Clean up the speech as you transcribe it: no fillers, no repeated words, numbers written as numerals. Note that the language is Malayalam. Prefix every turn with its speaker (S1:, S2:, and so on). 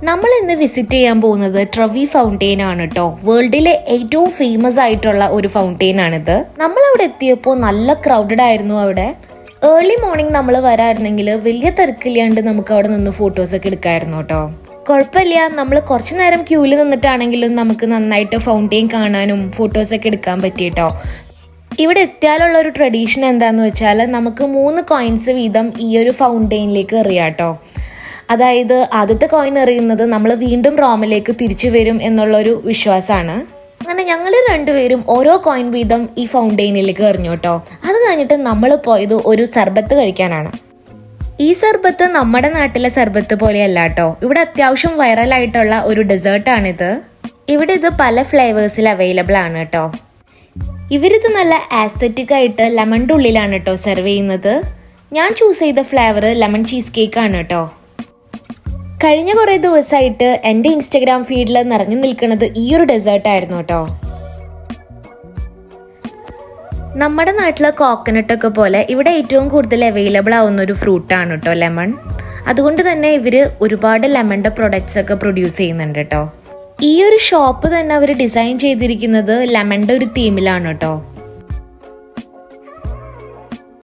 S1: നമ്മൾ ഇന്ന് വിസിറ്റ് ചെയ്യാൻ പോകുന്നത് ട്രവി ഫൗണ്ടെയിൻ ആണ് കേട്ടോ. വേൾഡിലെ ഏറ്റവും ഫേമസ് ആയിട്ടുള്ള ഒരു ഫൗണ്ടെയിൻ ആണിത്. നമ്മൾ അവിടെ എത്തിയപ്പോൾ നല്ല ക്രൗഡഡ് ആയിരുന്നു. അവിടെ ഏർലി മോർണിംഗ് നമ്മൾ വരായിരുന്നെങ്കിൽ വലിയ തിരക്കില്ലാണ്ട് നമുക്ക് അവിടെ നിന്ന് ഫോട്ടോസ് ഒക്കെ എടുക്കായിരുന്നു കേട്ടോ. കുഴപ്പമില്ല, നമ്മൾ കുറച്ചു നേരം ക്യൂവിൽ നിന്നിട്ടാണെങ്കിലും നമുക്ക് നന്നായിട്ട് ഫൗണ്ടെയിൻ കാണാനും ഫോട്ടോസൊക്കെ എടുക്കാൻ പറ്റിയിട്ടോ. ഇവിടെ എത്തിയാലുള്ള ഒരു ട്രഡീഷൻ എന്താന്ന് വെച്ചാൽ നമുക്ക് 3 കോയിൻസ് വീതം ഈ ഒരു ഫൗണ്ടെയിനിലേക്ക് എറിയാം കേട്ടോ. അതായത് ആദ്യത്തെ കോയിൻ എറിയുന്നത് നമ്മൾ വീണ്ടും റോമിലേക്ക് തിരിച്ചു വരും എന്നുള്ളൊരു വിശ്വാസമാണ്. അങ്ങനെ ഞങ്ങൾ രണ്ടുപേരും ഓരോ കോയിൻ വീതം ഈ ഫൗണ്ടെയിനിലേക്ക് എറിഞ്ഞു കേട്ടോ. അത് കഴിഞ്ഞിട്ട് നമ്മൾ പോയത് ഒരു സർബത്ത് കഴിക്കാനാണ്. ഈ സർബത്ത് നമ്മുടെ നാട്ടിലെ സർബത്ത് പോലെയല്ല കേട്ടോ. ഇവിടെ അത്യാവശ്യം വൈറലായിട്ടുള്ള ഒരു ഡെസേർട്ടാണിത്. ഇവിടെ ഇത് പല ഫ്ലേവേഴ്സിൽ അവൈലബിൾ ആണ് കേട്ടോ. ഇവരിത് നല്ല ആസ്തറ്റിക് ആയിട്ട് ലെമണിൻ്റെ ഉള്ളിലാണ് കേട്ടോ സെർവ് ചെയ്യുന്നത്. ഞാൻ ചൂസ് ചെയ്ത ഫ്ലേവർ ലെമൺ ചീസ് കേക്ക് ആണ് കേട്ടോ. കഴിഞ്ഞ കുറേ ദിവസമായിട്ട് എൻ്റെ ഇൻസ്റ്റഗ്രാം ഫീഡിൽ നിറഞ്ഞു നിൽക്കുന്നത് ഈ ഒരു ഡെസേർട്ടായിരുന്നു കേട്ടോ. നമ്മുടെ നാട്ടിലെ കോക്കനട്ടൊക്കെ പോലെ ഇവിടെ ഏറ്റവും കൂടുതൽ അവൈലബിൾ ആവുന്ന ഒരു ഫ്രൂട്ടാണ് കേട്ടോ ലെമൺ. അതുകൊണ്ട് തന്നെ ഇവർ ഒരുപാട് ലെമണിൻ്റെ പ്രൊഡക്ട്സ് ഒക്കെ പ്രൊഡ്യൂസ് ചെയ്യുന്നുണ്ട് കേട്ടോ. ഈ ഒരു ഷോപ്പ് തന്നെ അവർ ഡിസൈൻ ചെയ്തിരിക്കുന്നത് ലെമണിൻ്റെ ഒരു തീമിലാണ് കേട്ടോ.